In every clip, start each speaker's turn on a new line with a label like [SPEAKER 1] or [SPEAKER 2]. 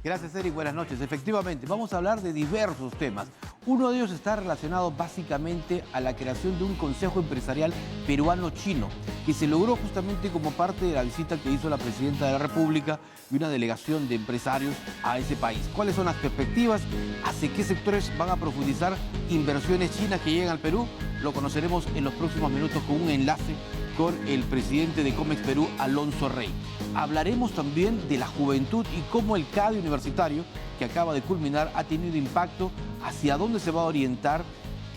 [SPEAKER 1] Gracias, Eric. Buenas noches. Efectivamente, vamos a hablar de diversos temas. Uno de ellos está relacionado básicamente a la creación de un consejo empresarial peruano-chino, que se logró justamente como parte de la visita que hizo la presidenta de la República y una delegación de empresarios a ese país. ¿Cuáles son las perspectivas? ¿Hacia qué sectores van a profundizar inversiones chinas que llegan al Perú? Lo conoceremos en los próximos minutos con un enlace con el presidente de Comex Perú, Alonso Rey. Hablaremos también de la juventud y cómo el CADE universitario, que acaba de culminar, ha tenido impacto, hacia dónde se va a orientar,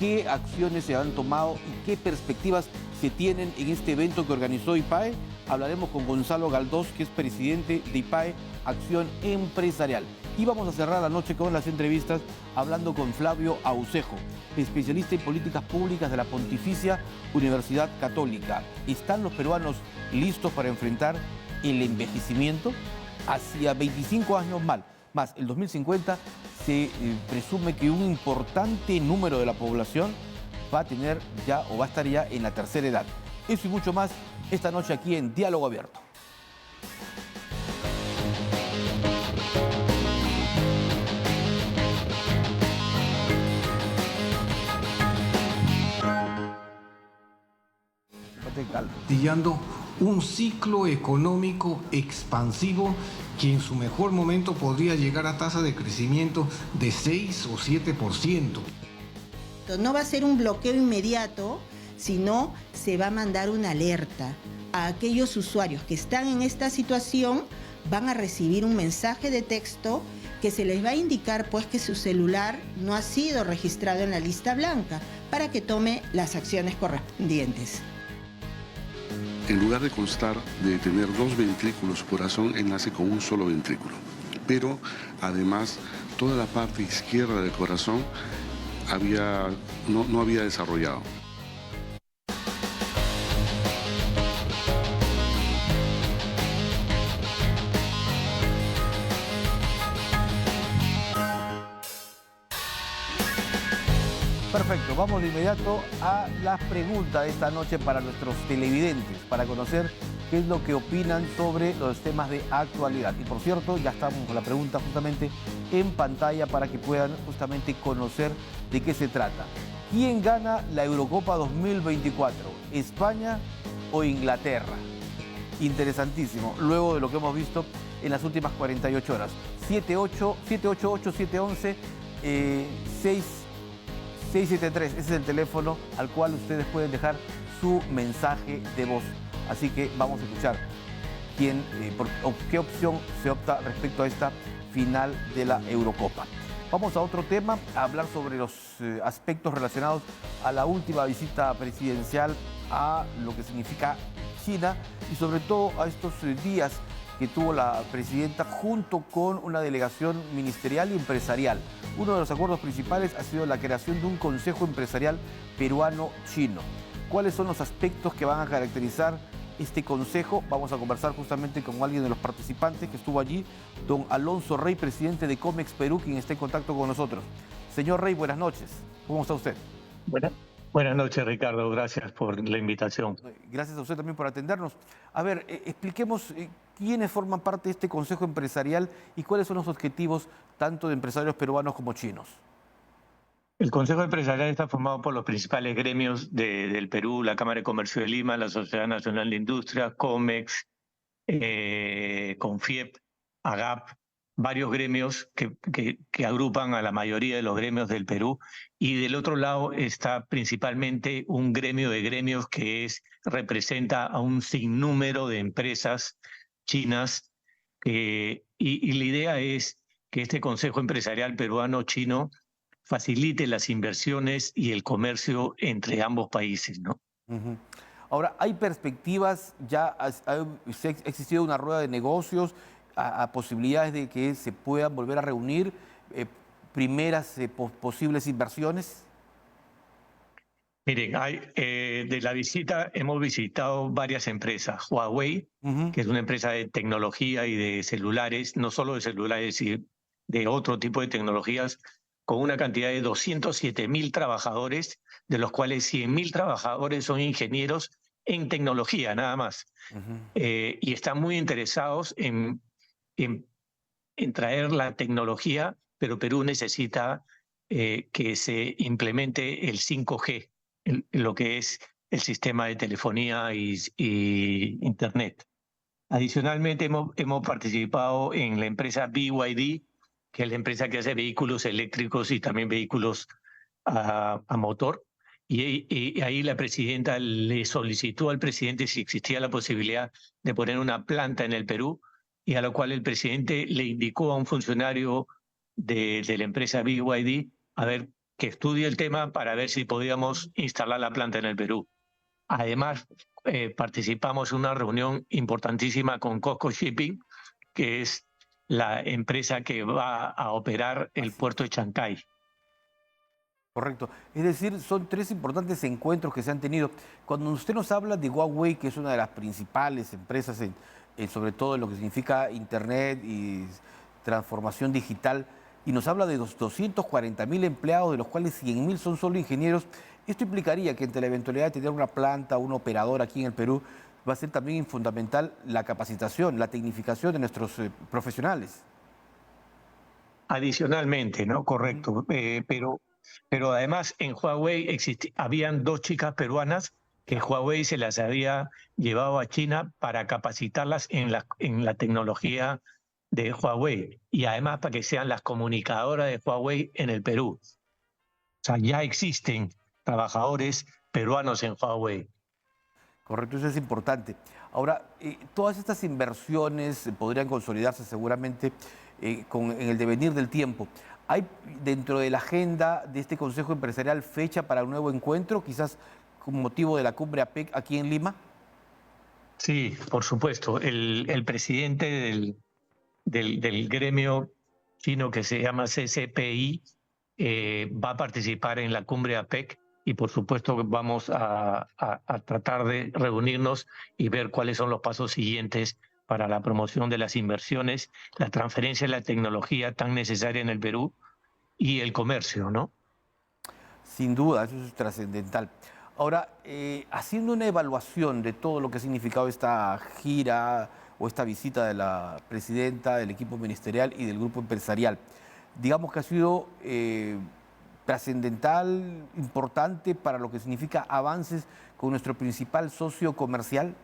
[SPEAKER 1] qué acciones se han tomado y qué perspectivas se tienen en este evento que organizó IPAE. Hablaremos con Gonzalo Galdós, que es presidente de IPAE, Acción Empresarial. Y vamos a cerrar la noche con las entrevistas hablando con Flavio Aucejo, especialista en políticas públicas de la Pontificia Universidad Católica. ¿Están los peruanos listos para enfrentar el envejecimiento? Hacia 25 años más el 2050 se presume que un importante número de la población va a tener ya o va a estar ya en la tercera edad. Eso y mucho más esta noche aquí en Diálogo Abierto.
[SPEAKER 2] Dillando un ciclo económico expansivo que en su mejor momento podría llegar a tasa de crecimiento de 6 o 7%.
[SPEAKER 3] No va a ser un bloqueo inmediato, sino se va a mandar una alerta a aquellos usuarios que están en esta situación. Van a recibir un mensaje de texto que se les va a indicar pues que su celular no ha sido registrado en la lista blanca para que tome las acciones correspondientes.
[SPEAKER 4] En lugar de constar de tener dos ventrículos, su corazón nace con un solo ventrículo. Pero además, toda la parte izquierda del corazón no había desarrollado.
[SPEAKER 1] Perfecto, vamos de inmediato a las preguntas de esta noche para nuestros televidentes, para conocer qué es lo que opinan sobre los temas de actualidad. Y por cierto, ya estamos con la pregunta justamente en pantalla para que puedan justamente conocer de qué se trata. ¿Quién gana la Eurocopa 2024? ¿España o Inglaterra? Interesantísimo, luego de lo que hemos visto en las últimas 48 horas. 788-711, 673, ese es el teléfono al cual ustedes pueden dejar su mensaje de voz. Así que vamos a escuchar qué opción se opta respecto a esta final de la Eurocopa. Vamos a otro tema, a hablar sobre los aspectos relacionados a la última visita presidencial a lo que significa China y sobre todo a estos días que tuvo la presidenta junto con una delegación ministerial y empresarial. Uno de los acuerdos principales ha sido la creación de un consejo empresarial peruano-chino. ¿Cuáles son los aspectos que van a caracterizar este consejo? Vamos a conversar justamente con alguien de los participantes que estuvo allí, don Alonso Rey, presidente de Comex Perú, quien está en contacto con nosotros. Señor Rey, buenas noches. ¿Cómo está usted?
[SPEAKER 5] Buenas noches, Ricardo. Gracias por la invitación.
[SPEAKER 1] Gracias a usted también por atendernos. A ver, expliquemos quiénes forman parte de este consejo empresarial y cuáles son los objetivos tanto de empresarios peruanos como chinos.
[SPEAKER 5] El Consejo Empresarial está formado por los principales gremios del Perú, la Cámara de Comercio de Lima, la Sociedad Nacional de Industria, Comex, Confiep, AGAP, varios gremios que agrupan a la mayoría de los gremios del Perú. Y del otro lado está principalmente un gremio de gremios que representa a un sinnúmero de empresas chinas. Y la idea es que este Consejo Empresarial Peruano-Chino facilite las inversiones y el comercio entre ambos países, ¿no?
[SPEAKER 1] Uh-huh. Ahora, ¿hay perspectivas? ¿Ya ha existido una rueda de negocios? ¿A posibilidades de que se puedan volver a reunir primeras posibles inversiones?
[SPEAKER 5] Miren, de la visita hemos visitado varias empresas. Huawei, que es una empresa de tecnología y de celulares, no solo de celulares, y de otro tipo de tecnologías, con una cantidad de 207.000 trabajadores, de los cuales 100.000 trabajadores son ingenieros en tecnología, nada más. Y están muy interesados en en traer la tecnología, pero Perú necesita que se implemente el 5G, lo que es el sistema de telefonía y Internet. Adicionalmente, hemos participado en la empresa BYD, que es la empresa que hace vehículos eléctricos y también vehículos a motor. Y ahí la presidenta le solicitó al presidente si existía la posibilidad de poner una planta en el Perú, y a lo cual el presidente le indicó a un funcionario de la empresa BYD a ver que estudie el tema para ver si podíamos instalar la planta en el Perú. Además, participamos en una reunión importantísima con COSCO Shipping, que es la empresa que va a operar el puerto de Chancay.
[SPEAKER 1] Correcto. Es decir, son 3 importantes encuentros que se han tenido. Cuando usted nos habla de Huawei, que es una de las principales empresas, sobre todo en lo que significa Internet y transformación digital, y nos habla de los 240.000 empleados, de los cuales 100.000 son solo ingenieros, esto implicaría que ante la eventualidad de tener una planta, un operador aquí en el Perú, va a ser también fundamental la capacitación, la tecnificación de nuestros profesionales.
[SPEAKER 5] Adicionalmente, ¿no? Correcto. Pero además en Huawei habían 2 chicas peruanas que Huawei se las había llevado a China para capacitarlas en la tecnología de Huawei, y además para que sean las comunicadoras de Huawei en el Perú. O sea, ya existen trabajadores peruanos en Huawei.
[SPEAKER 1] Correcto, eso es importante. Ahora, todas estas inversiones podrían consolidarse seguramente en el devenir del tiempo. ¿Hay dentro de la agenda de este Consejo Empresarial fecha para un nuevo encuentro, quizás con motivo de la cumbre APEC aquí en Lima?
[SPEAKER 5] Sí, por supuesto. El presidente del gremio chino que se llama CCPI va a participar en la cumbre APEC, y por supuesto vamos a tratar de reunirnos y ver cuáles son los pasos siguientes para la promoción de las inversiones, la transferencia de la tecnología tan necesaria en el Perú y el comercio, ¿no?
[SPEAKER 1] Sin duda, eso es trascendental. Ahora, haciendo una evaluación de todo lo que ha significado esta gira o esta visita de la presidenta, del equipo ministerial y del grupo empresarial, digamos que ha sido trascendental, importante para lo que significa avances con nuestro principal socio comercial.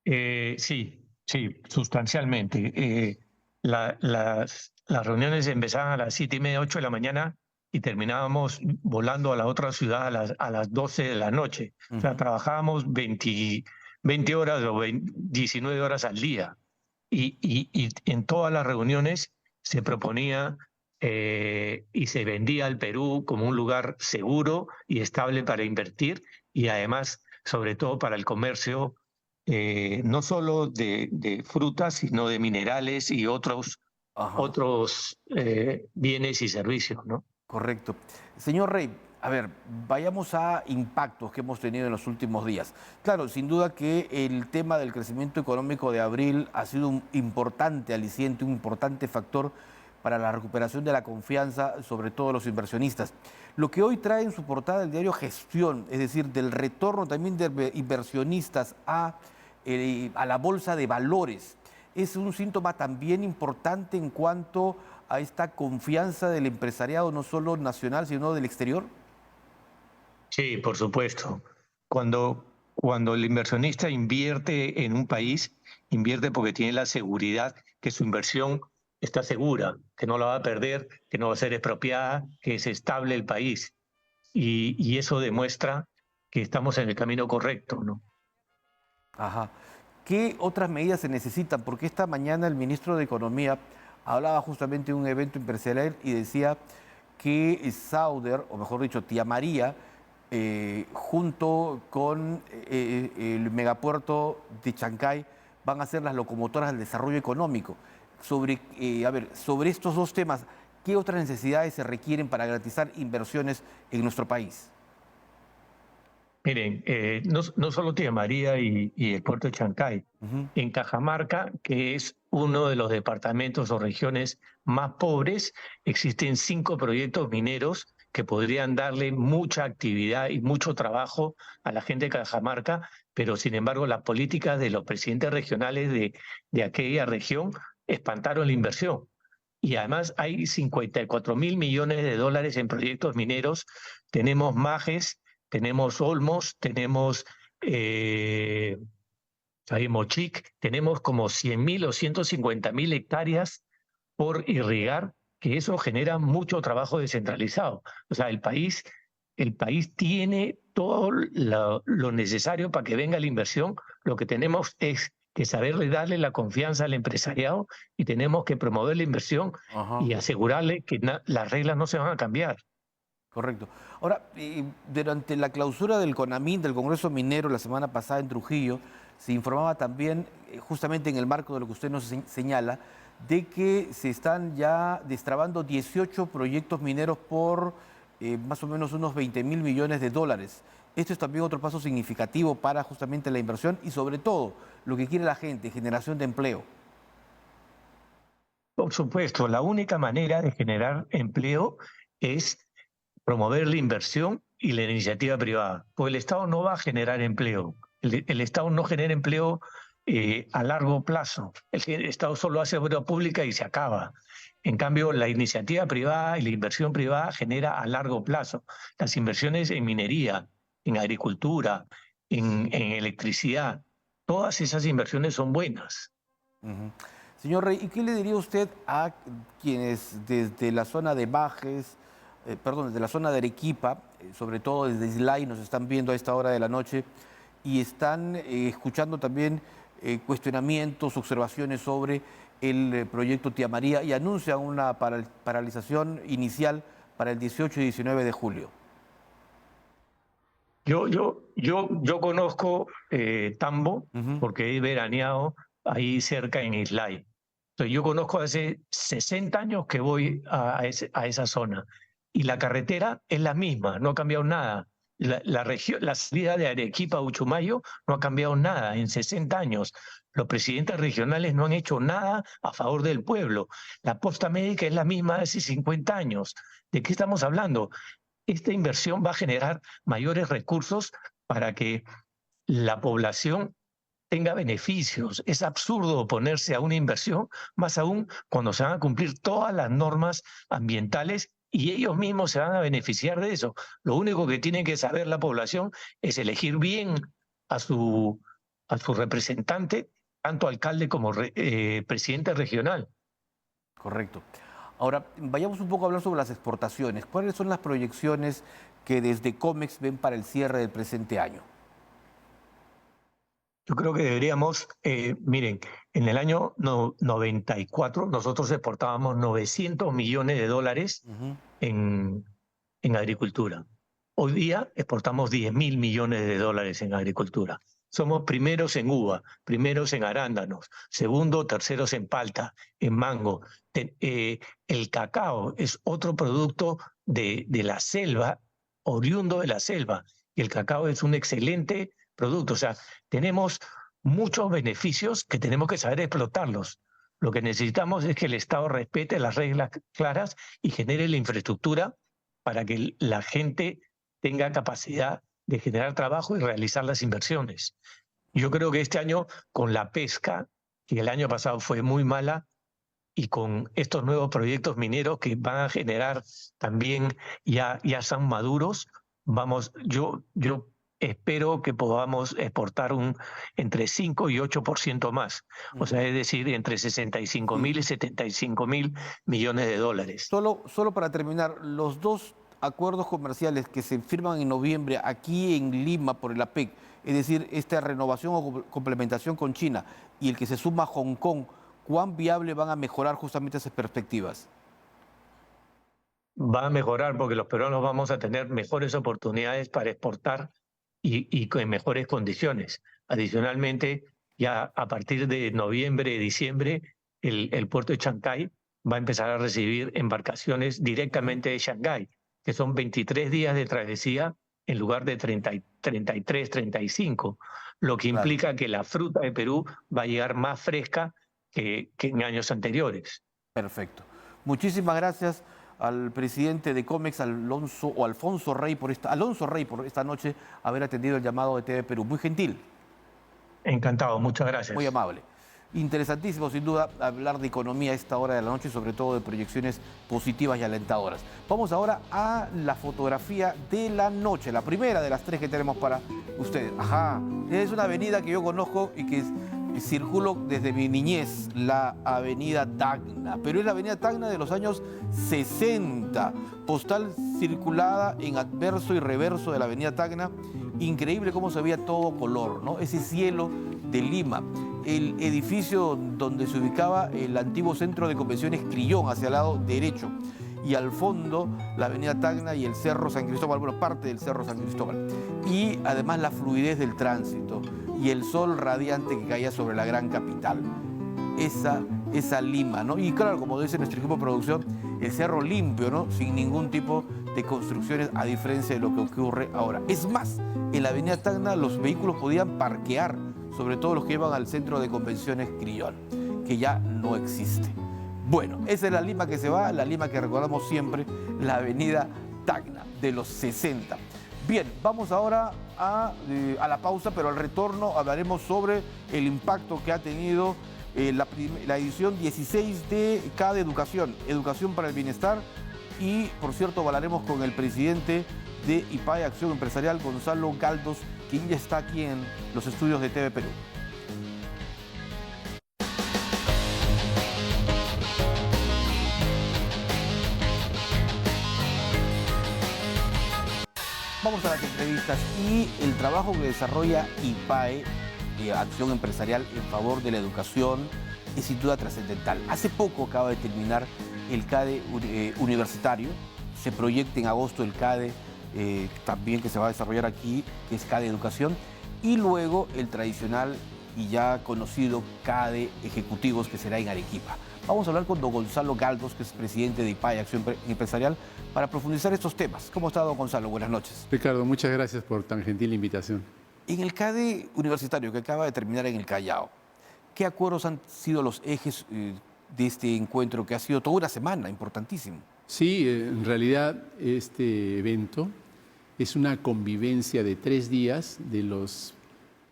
[SPEAKER 5] Sí, sustancialmente. Las reuniones empezaban a las 7:30, 8 de la mañana y terminábamos volando a la otra ciudad a las 12 de la noche. O sea, trabajábamos 20 horas o 19 horas al día. Y en todas las reuniones se proponía y se vendía al Perú como un lugar seguro y estable para invertir, y además, sobre todo para el comercio, no solo de frutas, sino de minerales y otros bienes y servicios, ¿no?
[SPEAKER 1] Correcto. Señor Rey, a ver, vayamos a impactos que hemos tenido en los últimos días. Claro, sin duda que el tema del crecimiento económico de abril ha sido un importante aliciente, un importante factor para la recuperación de la confianza, sobre todo de los inversionistas. Lo que hoy trae en su portada el diario Gestión, es decir, del retorno también de inversionistas a la bolsa de valores, es un síntoma también importante en cuanto a esta confianza del empresariado, no solo nacional, sino del exterior.
[SPEAKER 5] Sí, por supuesto. Cuando el inversionista invierte en un país, invierte porque tiene la seguridad que su inversión está segura, que no la va a perder, que no va a ser expropiada, que es estable el país. Y eso demuestra que estamos en el camino correcto, ¿no?
[SPEAKER 1] Ajá. ¿Qué otras medidas se necesitan? Porque esta mañana el ministro de Economía hablaba justamente de un evento empresarial y decía que Sauder, o mejor dicho, Tía María, junto con el megapuerto de Chancay, van a ser las locomotoras del desarrollo económico. Sobre estos 2 temas, ¿qué otras necesidades se requieren para garantizar inversiones en nuestro país?
[SPEAKER 5] Miren, no solo Tía María y el puerto de Chancay. En Cajamarca, que es uno de los departamentos o regiones más pobres, existen 5 proyectos mineros que podrían darle mucha actividad y mucho trabajo a la gente de Cajamarca, pero sin embargo las políticas de los presidentes regionales de aquella región espantaron la inversión. Y además hay 54.000 millones de dólares en proyectos mineros. Tenemos Majes, tenemos Olmos, tenemos Mochic, tenemos como 100.000 o 150.000 hectáreas por irrigar, que eso genera mucho trabajo descentralizado. O sea, el país tiene todo lo necesario para que venga la inversión. Lo que tenemos es que saberle darle la confianza al empresariado y tenemos que promover la inversión y asegurarle que las reglas no se van a cambiar.
[SPEAKER 1] Correcto. Ahora, durante la clausura del CONAMIN, del Congreso Minero, la semana pasada en Trujillo, se informaba también, justamente en el marco de lo que usted nos señala, de que se están ya destrabando 18 proyectos mineros por más o menos unos 20.000 millones de dólares. Esto es también otro paso significativo para justamente la inversión y sobre todo lo que quiere la gente, generación de empleo.
[SPEAKER 5] Por supuesto, la única manera de generar empleo es promover la inversión y la iniciativa privada. Pues el Estado no va a generar empleo. El Estado no genera empleo a largo plazo. El Estado solo hace obra pública y se acaba. En cambio, la iniciativa privada y la inversión privada genera a largo plazo. Las inversiones en minería, en agricultura, en electricidad, todas esas inversiones son buenas.
[SPEAKER 1] Señor Rey, ¿y qué le diría usted a quienes desde la zona de Bajes, desde la zona de Arequipa, sobre todo desde Islay, nos están viendo a esta hora de la noche y están escuchando también cuestionamientos, observaciones sobre el proyecto Tía María y anuncian una paralización inicial para el 18 y 19 de julio?
[SPEAKER 5] Yo conozco Tambo porque he veraneado ahí cerca en Islay. Entonces, yo conozco hace 60 años que voy a esa zona y la carretera es la misma, no ha cambiado nada. La salida de Arequipa a Uchumayo no ha cambiado nada en 60 años. Los presidentes regionales no han hecho nada a favor del pueblo. La posta médica es la misma de hace 50 años. ¿De qué estamos hablando? Esta inversión va a generar mayores recursos para que la población tenga beneficios. Es absurdo oponerse a una inversión, más aún cuando se van a cumplir todas las normas ambientales y ellos mismos se van a beneficiar de eso. Lo único que tiene que saber la población es elegir bien a su representante, tanto alcalde como presidente regional.
[SPEAKER 1] Correcto. Ahora, vayamos un poco a hablar sobre las exportaciones. ¿Cuáles son las proyecciones que desde COMEX ven para el cierre del presente año?
[SPEAKER 5] Yo creo que deberíamos, miren, en el año 94 nosotros exportábamos 900 millones de dólares en agricultura. Hoy día exportamos 10.000 millones de dólares en agricultura. Somos primeros en uva, primeros en arándanos, segundo, terceros en palta, en mango. El cacao es otro producto de la selva, oriundo de la selva, y el cacao es un excelente producto. O sea, tenemos muchos beneficios que tenemos que saber explotarlos. Lo que necesitamos es que el Estado respete las reglas claras y genere la infraestructura para que la gente tenga capacidad de generar trabajo y realizar las inversiones. Yo creo que este año, con la pesca, que el año pasado fue muy mala, y con estos nuevos proyectos mineros que van a generar también, ya están maduros, yo espero que podamos exportar entre 5 y 8% más. O sea, es decir, entre 65.000 y 75.000 millones de dólares.
[SPEAKER 1] Solo para terminar, los dos acuerdos comerciales que se firman en noviembre aquí en Lima por el APEC, es decir, esta renovación o complementación con China y el que se suma a Hong Kong, ¿cuán viable van a mejorar justamente esas perspectivas?
[SPEAKER 5] Va a mejorar porque los peruanos vamos a tener mejores oportunidades para exportar y con mejores condiciones. Adicionalmente, ya a partir de noviembre, diciembre, el puerto de Chancay va a empezar a recibir embarcaciones directamente de Shanghái, que son 23 días de travesía en lugar de 33, 35, lo que implica que la fruta de Perú va a llegar más fresca que en años anteriores.
[SPEAKER 1] Perfecto. Muchísimas gracias al presidente de COMEX, Alfonso Rey, por esta noche haber atendido el llamado de TV Perú. Muy gentil.
[SPEAKER 5] Encantado, muchas gracias.
[SPEAKER 1] Muy amable. Interesantísimo, sin duda, hablar de economía a esta hora de la noche y sobre todo de proyecciones positivas y alentadoras. Vamos ahora a la fotografía de la noche, la primera de las tres que tenemos para ustedes. Ajá, es una avenida que yo conozco y que circulo desde mi niñez, la avenida Tacna, pero es la avenida Tacna de los años 60, postal circulada en adverso y reverso de la avenida Tacna. Increíble cómo se veía todo color, ¿no? Ese cielo de Lima. El edificio donde se ubicaba el antiguo centro de convenciones Crillón, hacia el lado derecho. Y al fondo, la avenida Tacna y el Cerro San Cristóbal, bueno, parte del Cerro San Cristóbal. Y además la fluidez del tránsito y el sol radiante que caía sobre la gran capital. Esa Lima, ¿no? Y claro, como dice nuestro equipo de producción, el cerro limpio, ¿no? Sin ningún tipo de construcciones, a diferencia de lo que ocurre ahora. Es más, en la avenida Tacna los vehículos podían parquear, sobre todo los que iban al centro de convenciones Crillón, que ya no existe. Bueno, esa es la Lima que se va, la Lima que recordamos siempre, la avenida Tacna de los 60. Bien, vamos ahora a la pausa, pero al retorno hablaremos sobre el impacto que ha tenido la edición 16 de CADE Educación, Educación para el Bienestar. Y, por cierto, hablaremos con el presidente de IPAE Acción Empresarial, Gonzalo Galdos, quien ya está aquí en los estudios de TV Perú. Vamos a las entrevistas y el trabajo que desarrolla IPAE, Acción Empresarial en favor de la educación, es sin duda trascendental. Hace poco acaba de terminar el CADE universitario, se proyecta en agosto el CADE también que se va a desarrollar aquí, que es CADE Educación, y luego el tradicional y ya conocido CADE Ejecutivos, que será en Arequipa. Vamos a hablar con don Gonzalo Galdos, que es presidente de IPAE Acción Empresarial, para profundizar estos temas. ¿Cómo está, don Gonzalo? Buenas noches.
[SPEAKER 6] Ricardo, muchas gracias por tan gentil invitación.
[SPEAKER 1] En el CADE universitario que acaba de terminar en el Callao, ¿qué acuerdos han sido los ejes de este encuentro que ha sido toda una semana importantísimo?
[SPEAKER 6] Sí, en realidad este evento es una convivencia de 3 días de los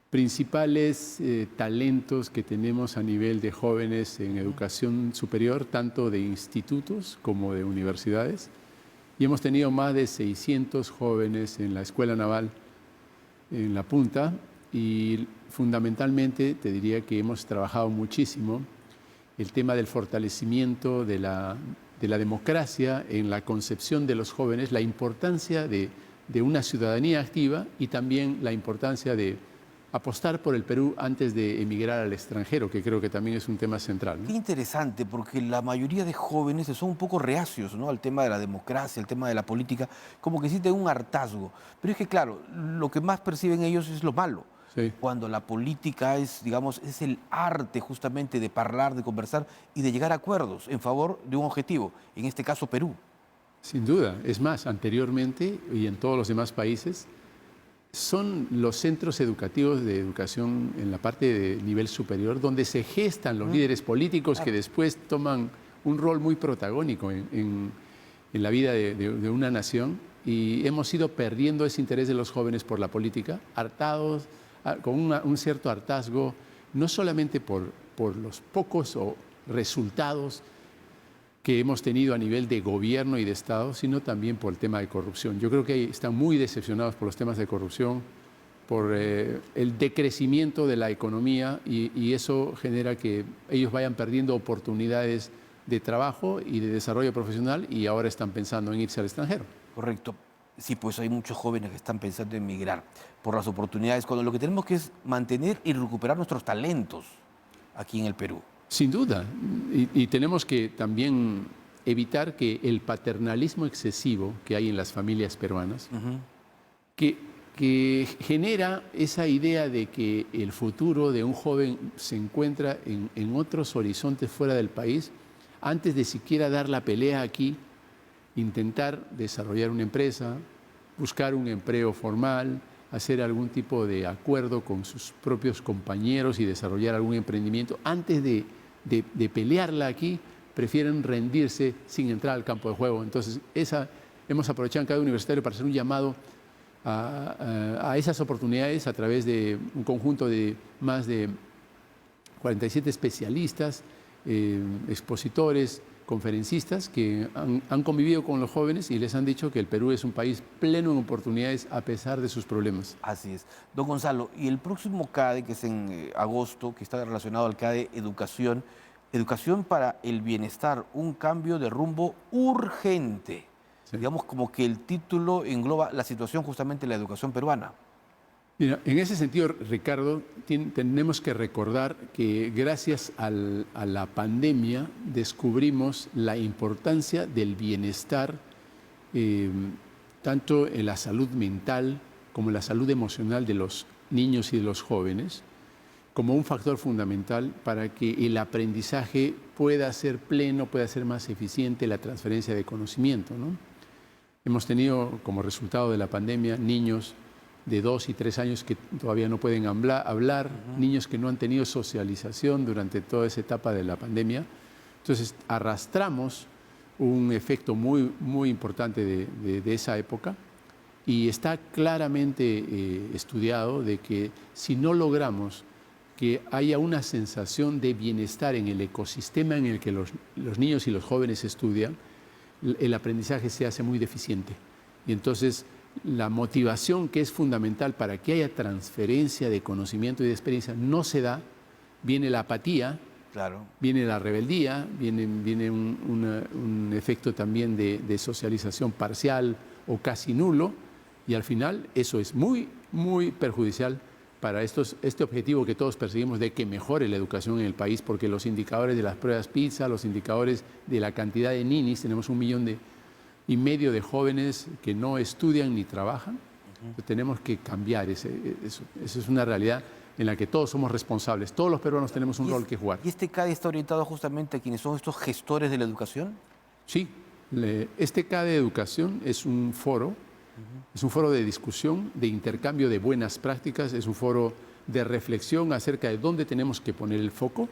[SPEAKER 6] principales talentos que tenemos a nivel de jóvenes en educación superior, tanto de institutos como de universidades. Y hemos tenido más de 600 jóvenes en la Escuela Naval, en La Punta, y fundamentalmente te diría que hemos trabajado muchísimo el tema del fortalecimiento de la democracia en la concepción de los jóvenes, la importancia de una ciudadanía activa y también la importancia de apostar por el Perú antes de emigrar al extranjero, que creo que también es un tema central, ¿no?
[SPEAKER 1] Qué interesante, porque la mayoría de jóvenes son un poco reacios, ¿no?, al tema de la democracia, al tema de la política, como que sienten un hartazgo. Pero es que, claro, lo que más perciben ellos es lo malo. Sí. Cuando la política es, digamos, es el arte justamente de hablar, de conversar y de llegar a acuerdos en favor de un objetivo, en este caso Perú.
[SPEAKER 6] Sin duda. Es más, anteriormente y en todos los demás países, son los centros educativos de educación en la parte de nivel superior donde se gestan los líderes políticos que después toman un rol muy protagónico en la vida de una nación, y hemos ido perdiendo ese interés de los jóvenes por la política, hartados, con un cierto hartazgo, no solamente por los pocos resultados que hemos tenido a nivel de gobierno y de Estado, sino también por el tema de corrupción. Yo creo que están muy decepcionados por los temas de corrupción, por el decrecimiento de la economía, y eso genera que ellos vayan perdiendo oportunidades de trabajo y de desarrollo profesional, y ahora están pensando en irse al extranjero.
[SPEAKER 1] Correcto. Sí, pues hay muchos jóvenes que están pensando en emigrar por las oportunidades, cuando lo que tenemos que es mantener y recuperar nuestros talentos aquí en el Perú. Sin duda,
[SPEAKER 6] y tenemos que también evitar que el paternalismo excesivo que hay en las familias peruanas, que genera esa idea de que el futuro de un joven se encuentra en otros horizontes fuera del país, antes de siquiera dar la pelea aquí, intentar desarrollar una empresa, buscar un empleo formal, hacer algún tipo de acuerdo con sus propios compañeros y desarrollar algún emprendimiento. Antes de pelearla aquí, prefieren rendirse sin entrar al campo de juego. Entonces, hemos aprovechado en CADE Universitario para hacer un llamado a esas oportunidades a través de un conjunto de más de 47 especialistas, expositores, conferencistas que han convivido con los jóvenes y les han dicho que el Perú es un país pleno en oportunidades a pesar de sus problemas.
[SPEAKER 1] Así es. Don Gonzalo, y el próximo CADE, que es en agosto, que está relacionado al CADE Educación, Educación para el Bienestar, un cambio de rumbo urgente. Sí. Digamos como que el título engloba la situación justamente de la educación peruana.
[SPEAKER 6] Mira, en ese sentido, Ricardo, tenemos que recordar que gracias a la pandemia descubrimos la importancia del bienestar, tanto en la salud mental como en la salud emocional de los niños y de los jóvenes, como un factor fundamental para que el aprendizaje pueda ser pleno, pueda ser más eficiente, la transferencia de conocimiento, ¿no? Hemos tenido como resultado de la pandemia niños de 2 y 3 años que todavía no pueden hablar, niños que no han tenido socialización durante toda esa etapa de la pandemia. Entonces, arrastramos un efecto muy, muy importante de esa época y está claramente estudiado de que si no logramos que haya una sensación de bienestar en el ecosistema en el que los niños y los jóvenes estudian, el aprendizaje se hace muy deficiente. Y entonces, la motivación que es fundamental para que haya transferencia de conocimiento y de experiencia no se da, viene la apatía, claro, viene la rebeldía, viene un efecto también de socialización parcial o casi nulo, y al final eso es muy, muy perjudicial para este objetivo que todos perseguimos de que mejore la educación en el país, porque los indicadores de las pruebas PISA, los indicadores de la cantidad de ninis, tenemos 1,5 millones de jóvenes que no estudian ni trabajan. Tenemos que cambiar eso. Esa es una realidad en la que todos somos responsables. Todos los peruanos tenemos un rol que jugar.
[SPEAKER 1] ¿Y este CADE está orientado justamente a quienes son estos gestores de la educación?
[SPEAKER 6] Sí. Este CADE de Educación es un foro de discusión, de intercambio de buenas prácticas, es un foro de reflexión acerca de dónde tenemos que poner el foco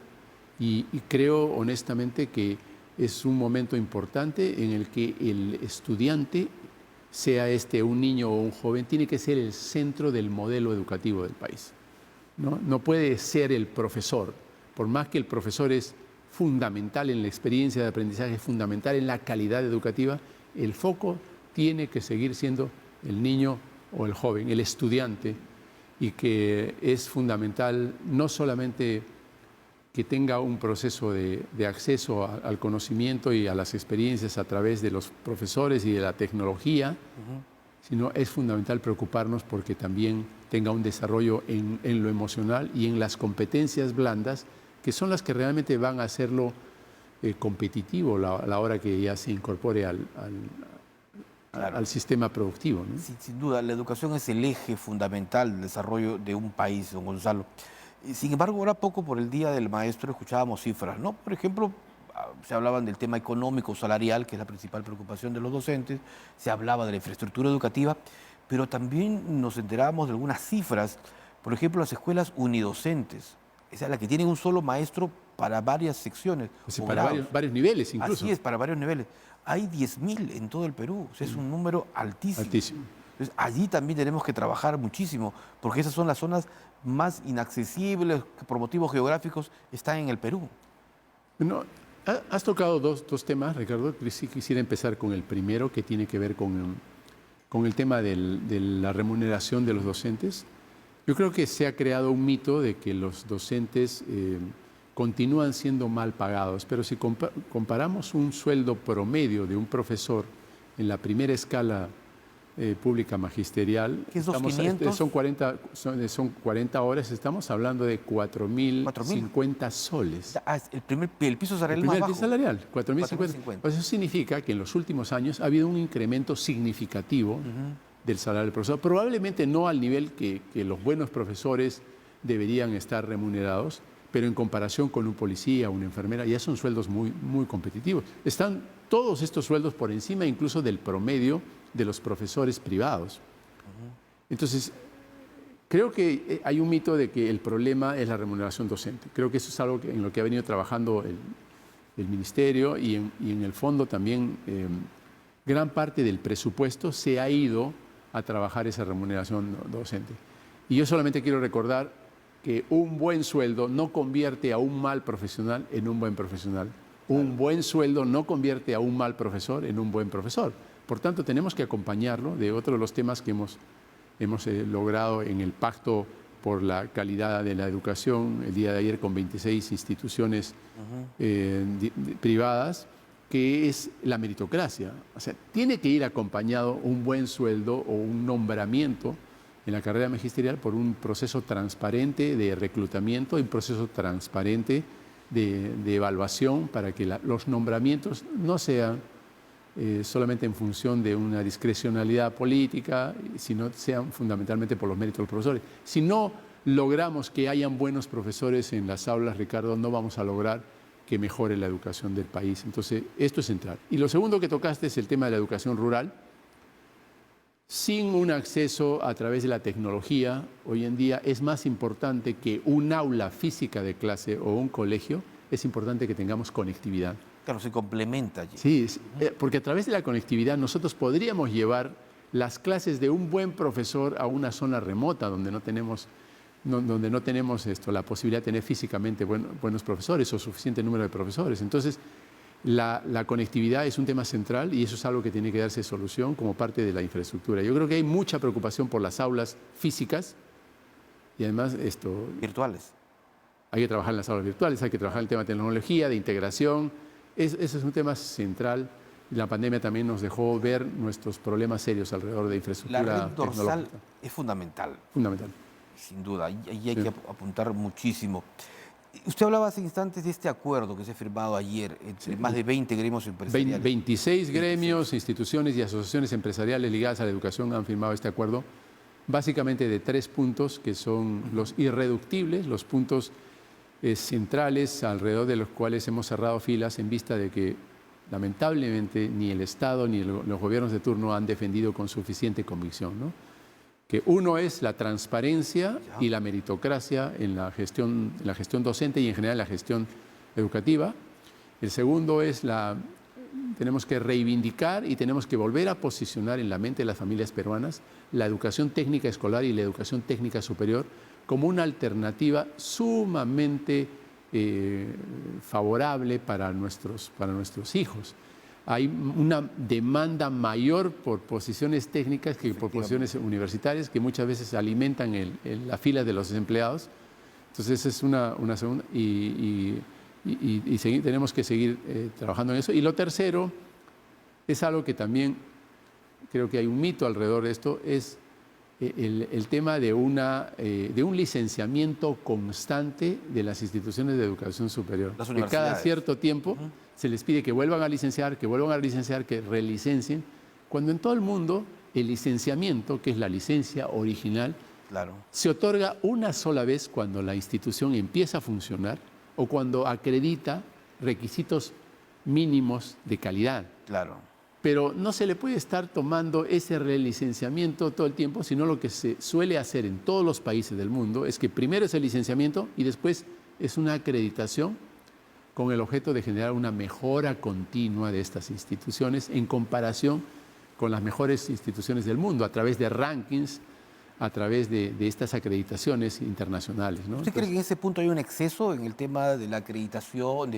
[SPEAKER 6] y creo honestamente que es un momento importante en el que el estudiante, sea un niño o un joven, tiene que ser el centro del modelo educativo del país. No puede ser el profesor, por más que el profesor es fundamental en la experiencia de aprendizaje, fundamental en la calidad educativa, el foco tiene que seguir siendo el niño o el joven, el estudiante, y que es fundamental no solamente que tenga un proceso de acceso al conocimiento y a las experiencias a través de los profesores y de la tecnología, sino es fundamental preocuparnos porque también tenga un desarrollo en lo emocional y en las competencias blandas, que son las que realmente van a hacerlo competitivo a la hora que ya se incorpore al sistema productivo, ¿no?
[SPEAKER 1] Sin duda, la educación es el eje fundamental del desarrollo de un país, don Gonzalo. Sin embargo, ahora poco por el Día del Maestro escuchábamos cifras, ¿no? Por ejemplo, se hablaban del tema económico, salarial, que es la principal preocupación de los docentes, se hablaba de la infraestructura educativa, pero también nos enterábamos de algunas cifras, por ejemplo, las escuelas unidocentes, o sea, las que tienen un solo maestro para varias secciones.
[SPEAKER 6] Sí, para varios niveles incluso.
[SPEAKER 1] Así es, para varios niveles. Hay 10.000 en todo el Perú, o sea, es un número altísimo.
[SPEAKER 6] Altísimo.
[SPEAKER 1] Entonces, allí también tenemos que trabajar muchísimo, porque esas son las zonas más inaccesibles, que por motivos geográficos están en el Perú.
[SPEAKER 6] Bueno, has tocado dos temas, Ricardo. Sí quisiera empezar con el primero, que tiene que ver con el tema de la remuneración de los docentes. Yo creo que se ha creado un mito de que los docentes continúan siendo mal pagados, pero si comparamos un sueldo promedio de un profesor en la primera escala pública magisterial,
[SPEAKER 1] ¿qué es 2.500?
[SPEAKER 6] Son 40 horas, estamos hablando de 4.050 soles.
[SPEAKER 1] El piso salarial más bajo.
[SPEAKER 6] El piso salarial, 4.050. Pues eso significa que en los últimos años ha habido un incremento significativo del salario del profesor, probablemente no al nivel que los buenos profesores deberían estar remunerados, pero en comparación con un policía o una enfermera ya son sueldos muy, muy competitivos. Están todos estos sueldos por encima incluso del promedio de los profesores privados. Entonces, creo que hay un mito de que el problema es la remuneración docente. Creo que eso es algo en lo que ha venido trabajando el Ministerio y en el fondo también gran parte del presupuesto se ha ido a trabajar esa remuneración docente. Y yo solamente quiero recordar que un buen sueldo no convierte a un mal profesional en un buen profesional. Un buen sueldo no convierte a un mal profesor en un buen profesor. Por tanto, tenemos que acompañarlo de otro de los temas que hemos logrado en el Pacto por la Calidad de la Educación el día de ayer con 26 instituciones privadas, que es la meritocracia. O sea, tiene que ir acompañado un buen sueldo o un nombramiento en la carrera magisterial por un proceso transparente de reclutamiento y un proceso transparente de evaluación para que los nombramientos no sean solamente en función de una discrecionalidad política, sino sean fundamentalmente por los méritos de los profesores. Si no logramos que hayan buenos profesores en las aulas, Ricardo, no vamos a lograr que mejore la educación del país. Entonces, esto es central. Y lo segundo que tocaste es el tema de la educación rural. Sin un acceso a través de la tecnología, hoy en día es más importante que un aula física de clase o un colegio, es importante que tengamos conectividad.
[SPEAKER 1] Claro, se complementa allí.
[SPEAKER 6] Sí, porque a través de la conectividad nosotros podríamos llevar las clases de un buen profesor a una zona remota donde no tenemos la posibilidad de tener físicamente buenos profesores o suficiente número de profesores. Entonces, la conectividad es un tema central y eso es algo que tiene que darse solución como parte de la infraestructura. Yo creo que hay mucha preocupación por las aulas físicas y además
[SPEAKER 1] virtuales.
[SPEAKER 6] Hay que trabajar en las aulas virtuales, hay que trabajar en el tema de tecnología, de integración. Ese es un tema central. La pandemia también nos dejó ver nuestros problemas serios alrededor de infraestructura
[SPEAKER 1] La red dorsal
[SPEAKER 6] tecnológica.
[SPEAKER 1] es fundamental.
[SPEAKER 6] Fundamental.
[SPEAKER 1] Sin duda, ahí hay que apuntar muchísimo. Usted hablaba hace instantes de este acuerdo que se ha firmado ayer entre más de 20 gremios empresariales.
[SPEAKER 6] 26 gremios, instituciones y asociaciones empresariales ligadas a la educación han firmado este acuerdo, básicamente de 3 puntos que son los irreductibles, los puntos centrales alrededor de los cuales hemos cerrado filas en vista de que lamentablemente ni el Estado ni los gobiernos de turno han defendido con suficiente convicción, ¿no? Que uno es la transparencia y la meritocracia en la gestión docente y en general en la gestión educativa. El segundo es tenemos que reivindicar y tenemos que volver a posicionar en la mente de las familias peruanas la educación técnica escolar y la educación técnica superior como una alternativa sumamente favorable para nuestros hijos. Hay una demanda mayor por posiciones técnicas que por posiciones universitarias que muchas veces alimentan la fila de los desempleados. Entonces, esa es una segunda y tenemos que seguir trabajando en eso. Y lo tercero es algo que también creo que hay un mito alrededor de esto, es el tema de un licenciamiento constante de las instituciones de educación superior.
[SPEAKER 1] Las
[SPEAKER 6] que
[SPEAKER 1] universidades.
[SPEAKER 6] cada cierto tiempo se les pide que vuelvan a licenciar, que relicencien, cuando en todo el mundo el licenciamiento, que es la licencia original,
[SPEAKER 1] Claro.
[SPEAKER 6] se otorga una sola vez cuando la institución empieza a funcionar o cuando acredita requisitos mínimos de calidad.
[SPEAKER 1] Claro.
[SPEAKER 6] Pero no se le puede estar tomando ese relicenciamiento todo el tiempo, sino lo que se suele hacer en todos los países del mundo es que primero es el licenciamiento y después es una acreditación con el objeto de generar una mejora continua de estas instituciones en comparación con las mejores instituciones del mundo, a través de rankings, a través de estas acreditaciones internacionales, ¿no?
[SPEAKER 1] ¿Usted cree que en ese punto hay un exceso en el tema de la acreditación?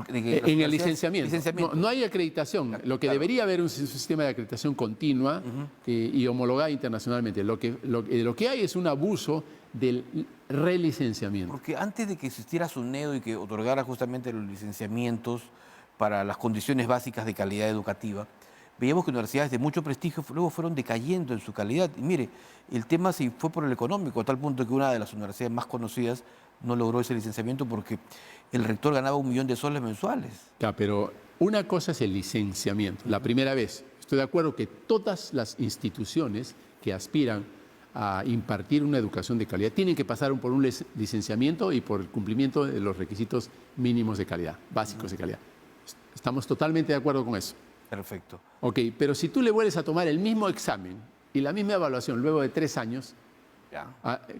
[SPEAKER 6] En el licenciamiento. No hay acreditación.
[SPEAKER 1] Claro,
[SPEAKER 6] lo que debería haber un sistema de acreditación continua y homologada internacionalmente. Lo que hay es un abuso del relicenciamiento.
[SPEAKER 1] Porque antes de que existiera SUNEDO y que otorgara justamente los licenciamientos para las condiciones básicas de calidad educativa, veíamos que universidades de mucho prestigio luego fueron decayendo en su calidad. Y mire, el tema se fue por el económico, a tal punto que una de las universidades más conocidas no logró ese licenciamiento porque el rector ganaba $1 millón mensuales.
[SPEAKER 6] Ya, pero una cosa es el licenciamiento. La primera vez, estoy de acuerdo que todas las instituciones que aspiran a impartir una educación de calidad tienen que pasar por un licenciamiento y por el cumplimiento de los requisitos mínimos de calidad, básicos de calidad. Estamos totalmente de acuerdo con eso.
[SPEAKER 1] Perfecto.
[SPEAKER 6] Ok, pero si tú le vuelves a tomar el mismo examen y la misma evaluación luego de 3 años,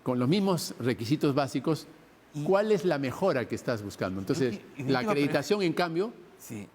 [SPEAKER 6] con los mismos requisitos básicos, ¿cuál es la mejora que estás buscando? Entonces, la acreditación, en cambio,
[SPEAKER 1] sí.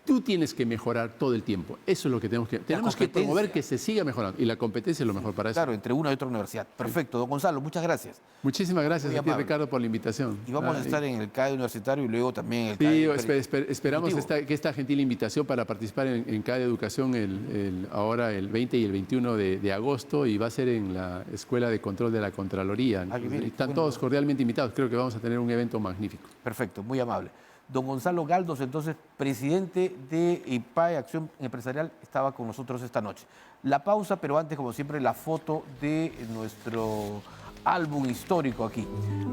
[SPEAKER 6] Tú tienes que mejorar todo el tiempo. Eso es lo que tenemos que promover, que se siga mejorando. Y la competencia es lo mejor para eso.
[SPEAKER 1] Claro, entre una y otra universidad. Perfecto. Don Gonzalo, muchas gracias.
[SPEAKER 6] Muchísimas gracias
[SPEAKER 1] Muy
[SPEAKER 6] a ti,
[SPEAKER 1] amable.
[SPEAKER 6] Ricardo, por la invitación.
[SPEAKER 1] Y vamos a estar en el CAE universitario y luego también en el CAE.
[SPEAKER 6] Sí, esperamos que esta gentil invitación para participar en CAE de Educación ahora el 20 y el 21 de agosto, y va a ser en la Escuela de Control de la Contraloría. Están todos cordialmente invitados. Creo que vamos a tener un evento magnífico.
[SPEAKER 1] Perfecto, muy amable. Don Gonzalo Galdos, entonces, presidente de IPAE Acción Empresarial, estaba con nosotros esta noche. La pausa, pero antes, como siempre, la foto de nuestro álbum histórico aquí.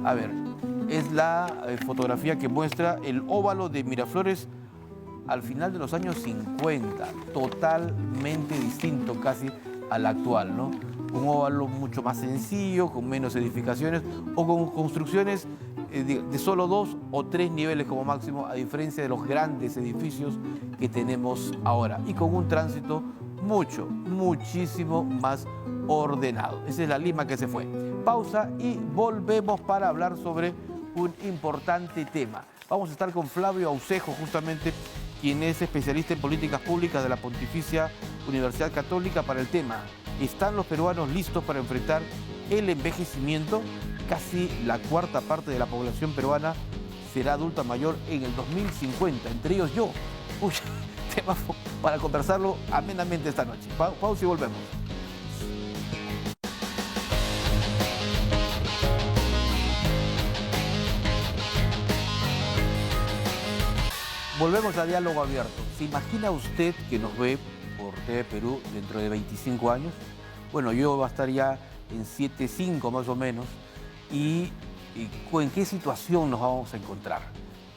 [SPEAKER 1] A ver, es la fotografía que muestra el óvalo de Miraflores al final de los años 50, totalmente distinto casi al actual, ¿no? Un óvalo mucho más sencillo, con menos edificaciones o con construcciones de solo 2 o 3 niveles como máximo, a diferencia de los grandes edificios que tenemos ahora, y con un tránsito muchísimo más ordenado. Esa es la Lima que se fue. Pausa y volvemos para hablar sobre un importante tema. Vamos a estar con Flavio Aucejo, justamente, quien es especialista en políticas públicas de la Pontificia Universidad Católica, para el tema: ¿están los peruanos listos para enfrentar el envejecimiento? Casi la cuarta parte de la población peruana será adulta mayor en el 2050, entre ellos yo. Uy, tema para conversarlo amenamente esta noche. Pausa y volvemos. Volvemos a Diálogo Abierto. ¿Se imagina usted que nos ve por TV Perú dentro de 25 años? Bueno, yo voy a estar ya en 7.5 más o menos. ¿Y en qué situación nos vamos a encontrar?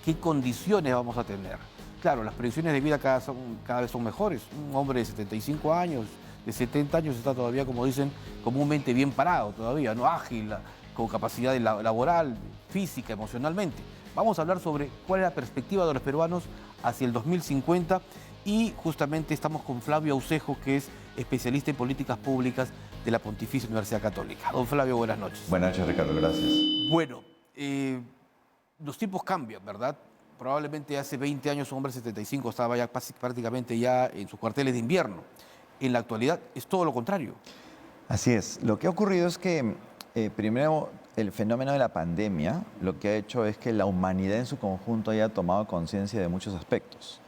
[SPEAKER 1] ¿Qué condiciones vamos a tener? Claro, las previsiones de vida cada vez son mejores. Un hombre de 75 años, de 70 años está todavía, como dicen, comúnmente bien parado todavía, ¿no? Ágil, con capacidad laboral, física, emocionalmente. Vamos a hablar sobre cuál es la perspectiva de los peruanos hacia el 2050, y justamente estamos con Flavio Aucejo, que es especialista en políticas públicas de la Pontificia Universidad Católica. Don Flavio, buenas noches.
[SPEAKER 7] Buenas noches, Ricardo, gracias.
[SPEAKER 1] Bueno, los tiempos cambian, ¿verdad? Probablemente hace 20 años un hombre de 75 estaba ya prácticamente ya en sus cuarteles de invierno. En la actualidad es todo lo contrario.
[SPEAKER 7] Así es. Lo que ha ocurrido es que, primero, el fenómeno de la pandemia lo que ha hecho es que la humanidad en su conjunto haya tomado conciencia de muchos aspectos.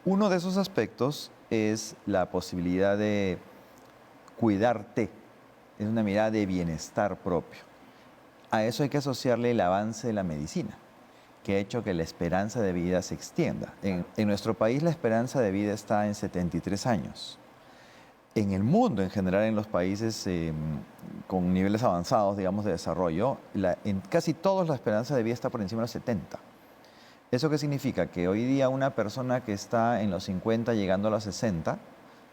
[SPEAKER 7] Uno de esos aspectos es la posibilidad de cuidarte, es una mirada de bienestar propio. A eso hay que asociarle el avance de la medicina, que ha hecho que la esperanza de vida se extienda. En nuestro país la esperanza de vida está en 73 años. En el mundo, en general, en los países con niveles avanzados, digamos, de desarrollo, en casi todos la esperanza de vida está por encima de los 70. ¿Eso qué significa? Que hoy día una persona que está en los 50 llegando a los 60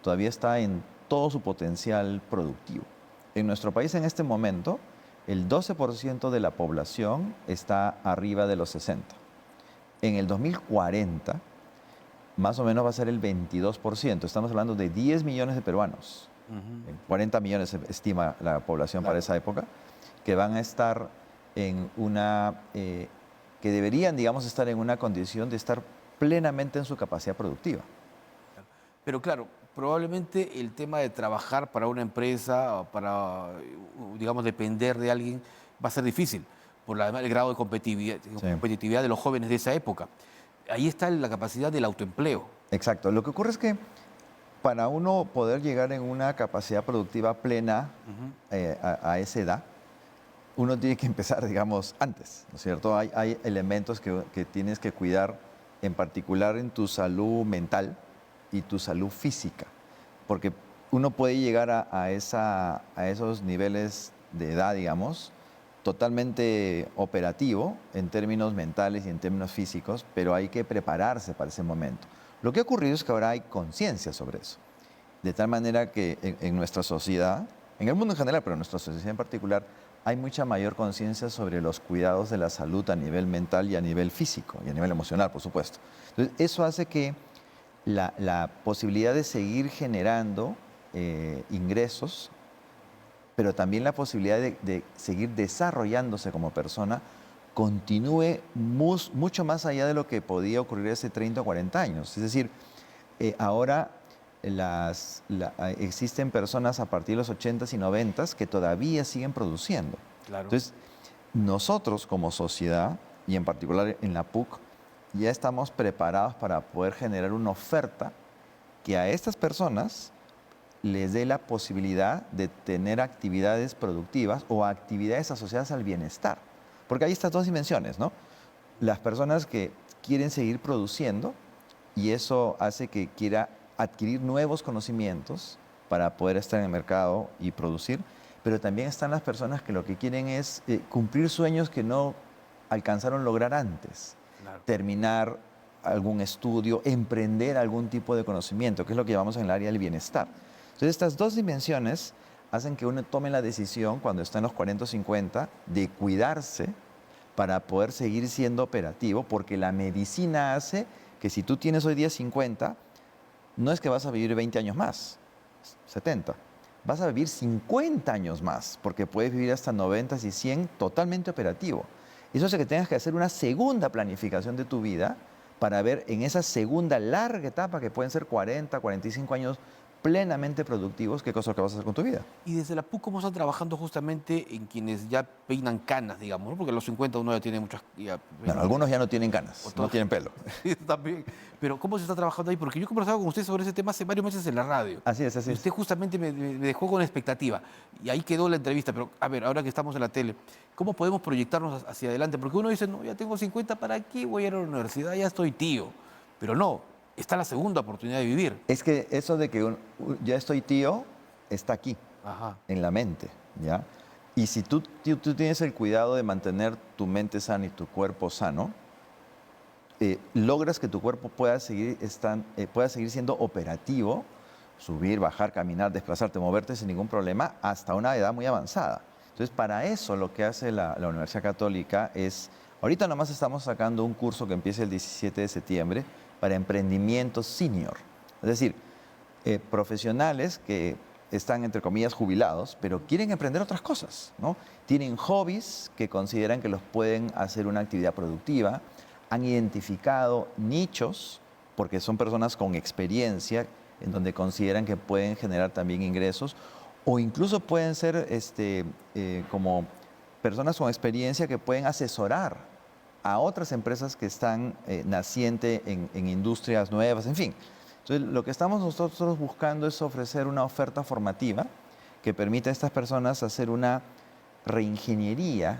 [SPEAKER 7] todavía está en todo su potencial productivo. En nuestro país en este momento, el 12% de la población está arriba de los 60. En el 2040, más o menos va a ser el 22%. Estamos hablando de 10 millones de peruanos. 40 millones se estima la población para esa época, que van a estar en una... que deberían, digamos, estar en una condición de estar plenamente en su capacidad productiva.
[SPEAKER 1] Pero claro, probablemente el tema de trabajar para una empresa, para, digamos, depender de alguien, va a ser difícil por el grado de competitividad de los jóvenes de esa época. Ahí está la capacidad del autoempleo.
[SPEAKER 7] Exacto. Lo que ocurre es que para uno poder llegar en una capacidad productiva plena a esa edad, uno tiene que empezar, digamos, antes, ¿no es cierto? Hay elementos que tienes que cuidar, en particular en tu salud mental y tu salud física, porque uno puede llegar a esos niveles de edad, digamos, totalmente operativo en términos mentales y en términos físicos, pero hay que prepararse para ese momento. Lo que ha ocurrido es que ahora hay conciencia sobre eso, de tal manera que en nuestra sociedad, en el mundo en general, pero en nuestra sociedad en particular, hay mucha mayor conciencia sobre los cuidados de la salud a nivel mental y a nivel físico, y a nivel emocional, por supuesto. Entonces, eso hace que la posibilidad de seguir generando ingresos, pero también la posibilidad de seguir desarrollándose como persona continúe mucho más allá de lo que podía ocurrir hace 30 o 40 años. Es decir, ahora existen personas a partir de los 80s y 90s que todavía siguen produciendo.
[SPEAKER 1] Claro.
[SPEAKER 7] Entonces, nosotros como sociedad, y en particular en la PUC, ya estamos preparados para poder generar una oferta que a estas personas les dé la posibilidad de tener actividades productivas o actividades asociadas al bienestar. Porque hay estas dos dimensiones, ¿no? Las personas que quieren seguir produciendo y eso hace que quiera adquirir nuevos conocimientos para poder estar en el mercado y producir, pero también están las personas que lo que quieren es cumplir sueños que no alcanzaron lograr antes.
[SPEAKER 1] Claro.
[SPEAKER 7] Terminar algún estudio, emprender algún tipo de conocimiento, que es lo que llamamos en el área del bienestar. Entonces, estas dos dimensiones hacen que uno tome la decisión, cuando está en los 40 o 50, de cuidarse para poder seguir siendo operativo, porque la medicina hace que si tú tienes hoy día 50, no es que vas a vivir 20 años más, 70, vas a vivir 50 años más, porque puedes vivir hasta 90 y 100 totalmente operativo. Eso hace que tengas que hacer una segunda planificación de tu vida para ver en esa segunda larga etapa, que pueden ser 40, 45 años, plenamente productivos, qué cosa que vas a hacer con tu vida.
[SPEAKER 1] Y desde la PUC, ¿cómo están trabajando justamente en quienes ya peinan canas, digamos? ¿No? Porque a los 50 uno ya tiene muchas...
[SPEAKER 7] Bueno, algunos ya no tienen canas, no tienen pelo.
[SPEAKER 1] Sí, también. Pero ¿cómo se está trabajando ahí? Porque yo he conversado con usted sobre ese tema hace varios meses en la radio.
[SPEAKER 7] Así es, así
[SPEAKER 1] Y
[SPEAKER 7] es.
[SPEAKER 1] usted justamente me dejó con expectativa. Y ahí quedó la entrevista. Pero, a ver, ahora que estamos en la tele, ¿cómo podemos proyectarnos hacia adelante? Porque uno dice, no, ya tengo 50, ¿para qué voy a ir a la universidad? Ya estoy tío. Pero no, está la segunda oportunidad de vivir.
[SPEAKER 7] Es que eso de que ya estoy tío, está aquí,
[SPEAKER 1] Ajá.
[SPEAKER 7] en la mente, ¿ya? Y si tú tienes el cuidado de mantener tu mente sana y tu cuerpo sano, logras que tu cuerpo pueda seguir siendo operativo, subir, bajar, caminar, desplazarte, moverte sin ningún problema, hasta una edad muy avanzada. Entonces, para eso lo que hace la Universidad Católica es, ahorita nomás estamos sacando un curso que empieza el 17 de septiembre para emprendimiento senior. Es decir, profesionales que están, entre comillas, jubilados, pero quieren emprender otras cosas, ¿no? Tienen hobbies que consideran que los pueden hacer una actividad productiva, han identificado nichos, porque son personas con experiencia, en donde consideran que pueden generar también ingresos, o incluso pueden ser como personas con experiencia que pueden asesorar a otras empresas que están nacientes en industrias nuevas, en fin. Entonces, lo que estamos nosotros buscando es ofrecer una oferta formativa que permita a estas personas hacer una reingeniería.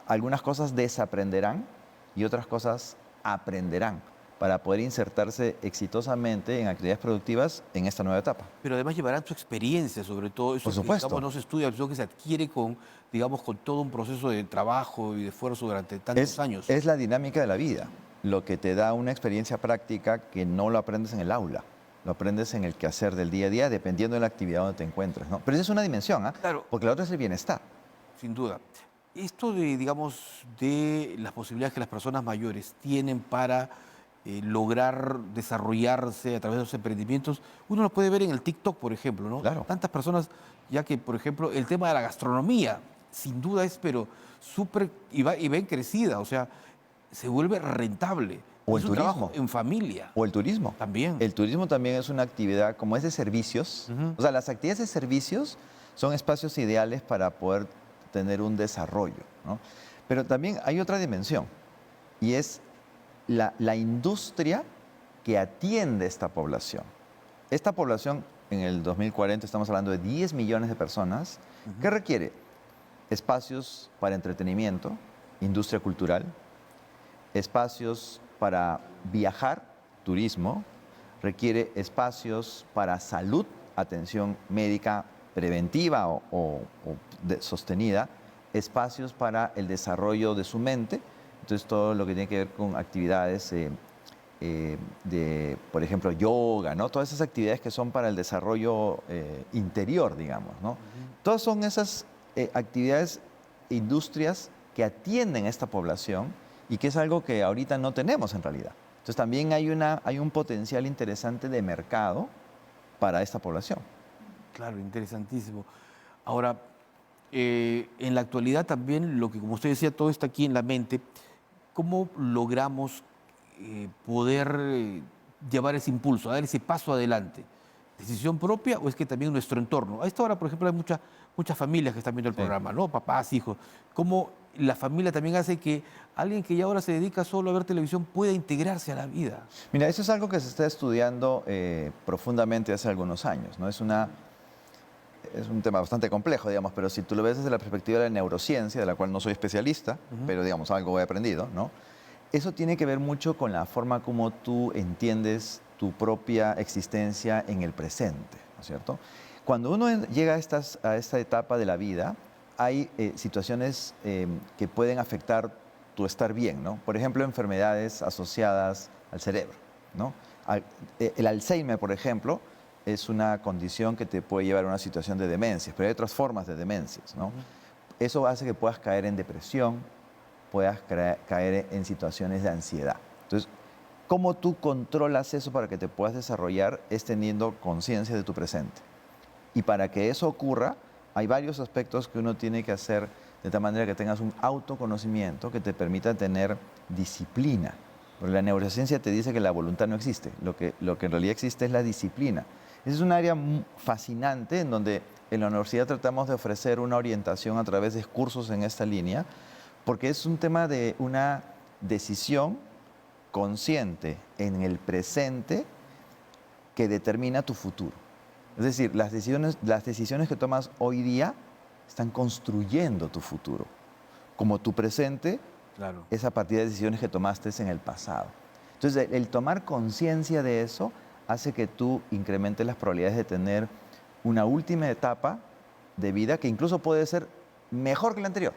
[SPEAKER 7] Algunas cosas desaprenderán y otras cosas aprenderán para poder insertarse exitosamente en actividades productivas en esta nueva etapa.
[SPEAKER 1] Pero además llevarán su experiencia, sobre todo. Eso
[SPEAKER 7] Por
[SPEAKER 1] que,
[SPEAKER 7] supuesto.
[SPEAKER 1] digamos, no se estudia, sino que se adquiere con, digamos, con todo un proceso de trabajo y de esfuerzo durante tantos años.
[SPEAKER 7] Es la dinámica de la vida, lo que te da una experiencia práctica que no lo aprendes en el aula, lo aprendes en el quehacer del día a día, dependiendo de la actividad donde te encuentres, ¿no? Pero esa es una dimensión, ¿ah?
[SPEAKER 1] Claro.
[SPEAKER 7] Porque la otra es el bienestar.
[SPEAKER 1] Sin duda. Esto de, digamos, de las posibilidades que las personas mayores tienen para lograr desarrollarse a través de los emprendimientos, uno lo puede ver en el TikTok, por ejemplo, ¿no?
[SPEAKER 7] Claro.
[SPEAKER 1] Tantas personas, ya que, por ejemplo, el tema de la gastronomía, sin duda es, pero súper, y va en crecida, o sea, se vuelve rentable.
[SPEAKER 7] O
[SPEAKER 1] Es
[SPEAKER 7] el
[SPEAKER 1] un trabajo
[SPEAKER 7] turismo.
[SPEAKER 1] en familia.
[SPEAKER 7] O el turismo.
[SPEAKER 1] También.
[SPEAKER 7] El turismo también es una actividad, como es de servicios. O sea, las actividades de servicios son espacios ideales para poder tener un desarrollo, ¿no? Pero también hay otra dimensión, y es la industria que atiende esta población. Esta población, en el 2040, estamos hablando de 10 millones de personas, que requiere espacios para entretenimiento, industria cultural, espacios para viajar, turismo, requiere espacios para salud, atención médica preventiva o sostenida, espacios para el desarrollo de su mente, entonces todo lo que tiene que ver con actividades de, por ejemplo, yoga, ¿no? Todas esas actividades que son para el desarrollo interior, digamos, ¿no? Todas son esas actividades, industrias que atienden a esta población y que es algo que ahorita no tenemos en realidad. Entonces también hay un potencial interesante de mercado para esta población.
[SPEAKER 1] Claro, interesantísimo. Ahora, en la actualidad también, lo que como usted decía, todo está aquí en la mente, ¿cómo logramos poder llevar ese impulso, dar ese paso adelante? ¿Decisión propia o es que también nuestro entorno? A esta hora, por ejemplo, hay muchas familias que están viendo el programa, ¿no? Papás, hijos. ¿Cómo la familia también hace que alguien que ya ahora se dedica solo a ver televisión pueda integrarse a la vida?
[SPEAKER 7] Mira, eso es algo que se está estudiando profundamente hace algunos años, ¿no? Es un tema bastante complejo, digamos, pero si tú lo ves desde la perspectiva de la neurociencia, de la cual no soy especialista, pero digamos, algo he aprendido, ¿no? Eso tiene que ver mucho con la forma como tú entiendes tu propia existencia en el presente, ¿no es cierto? Cuando uno llega a esta etapa de la vida, hay situaciones que pueden afectar tu estar bien, ¿no? Por ejemplo, enfermedades asociadas al cerebro, ¿no? El Alzheimer, por ejemplo, es una condición que te puede llevar a una situación de demencias, pero hay otras formas de demencias, ¿no? Eso hace que puedas caer en depresión, puedas caer en situaciones de ansiedad. Entonces, ¿cómo tú controlas eso para que te puedas desarrollar? Es teniendo conciencia de tu presente. Y para que eso ocurra, hay varios aspectos que uno tiene que hacer de tal manera que tengas un autoconocimiento que te permita tener disciplina. Porque la neurociencia te dice que la voluntad no existe. Lo que en realidad existe es la disciplina. Esa es un área fascinante en donde en la universidad tratamos de ofrecer una orientación a través de cursos en esta línea, porque es un tema de una decisión consciente en el presente que determina tu futuro. Es decir, las decisiones que tomas hoy día están construyendo tu futuro. Como tu presente es a partir de decisiones que tomaste en el pasado. Entonces, el tomar conciencia de eso hace que tú incrementes las probabilidades de tener una última etapa de vida que incluso puede ser mejor que la anterior,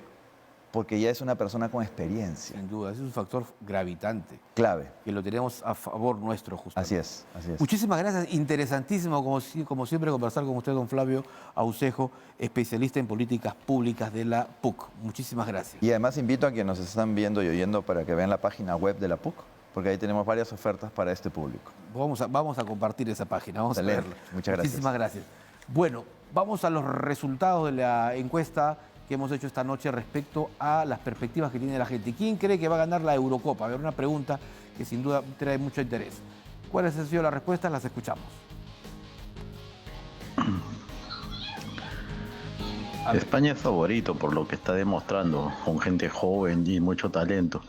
[SPEAKER 7] porque ya es una persona con experiencia.
[SPEAKER 1] Sin duda, ese es un factor gravitante.
[SPEAKER 7] Clave.
[SPEAKER 1] Que lo tenemos a favor nuestro, justamente.
[SPEAKER 7] Así es, así es.
[SPEAKER 1] Muchísimas gracias. Interesantísimo, como siempre, conversar con usted, don Flavio Aucejo, especialista en políticas públicas de la PUC. Muchísimas gracias.
[SPEAKER 7] Y además invito a quienes nos están viendo y oyendo para que vean la página web de la PUC, porque ahí tenemos varias ofertas para este público.
[SPEAKER 1] Vamos a compartir esa página, vamos a verla.
[SPEAKER 7] Muchas gracias.
[SPEAKER 1] Muchísimas gracias. Bueno, vamos a los resultados de la encuesta que hemos hecho esta noche respecto a las perspectivas que tiene la gente. ¿Quién cree que va a ganar la Eurocopa? A ver, una pregunta que sin duda trae mucho interés. ¿Cuáles han sido las respuestas? Las escuchamos.
[SPEAKER 8] España es favorito por lo que está demostrando, con gente joven y mucho talento.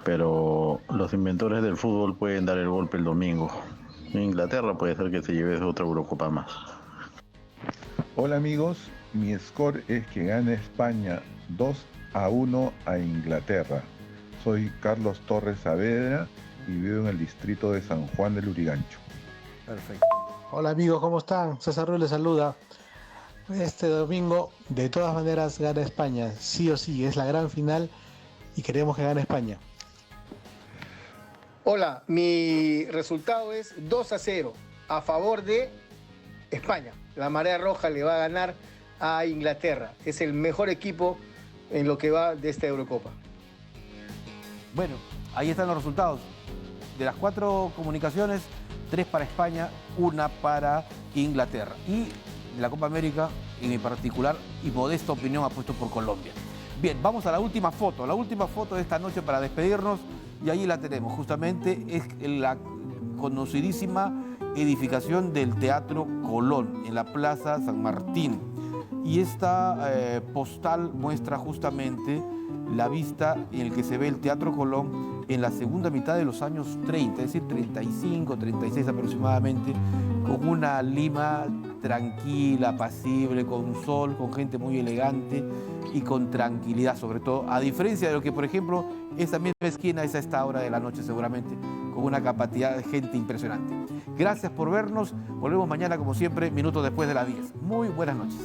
[SPEAKER 8] Pero los inventores del fútbol pueden dar el golpe el domingo. Inglaterra puede ser que se lleve otra Eurocopa más.
[SPEAKER 9] Hola amigos, mi score es que gana España 2-1 a Inglaterra. Soy Carlos Torres Saavedra y vivo en el distrito de San Juan del Lurigancho.
[SPEAKER 1] Perfecto.
[SPEAKER 10] Hola amigos, ¿cómo están? César Ruiz les saluda. Este domingo, de todas maneras, gana España. Sí o sí, es la gran final y queremos que gane España.
[SPEAKER 11] Hola, mi resultado es 2-0 a favor de España. La Marea Roja le va a ganar a Inglaterra. Es el mejor equipo en lo que va de esta Eurocopa.
[SPEAKER 1] Bueno, ahí están los resultados. De las 4 comunicaciones, 3 para España, 1 para Inglaterra. Y de la Copa América, en mi particular y modesta opinión, apuesto por Colombia. Bien, vamos a la última foto. La última foto de esta noche para despedirnos. Y allí la tenemos. Justamente es la conocidísima edificación del Teatro Colón, en la Plaza San Martín. Y esta postal muestra justamente la vista en el que se ve el Teatro Colón en la segunda mitad de los años 30, es decir, 35, 36 aproximadamente, con una Lima tranquila, apacible, con sol, con gente muy elegante y con tranquilidad sobre todo, a diferencia de lo que, por ejemplo, esta misma esquina es a esta hora de la noche seguramente, con una capacidad de gente impresionante. Gracias por vernos, volvemos mañana como siempre, minutos después de las 10. Muy buenas noches.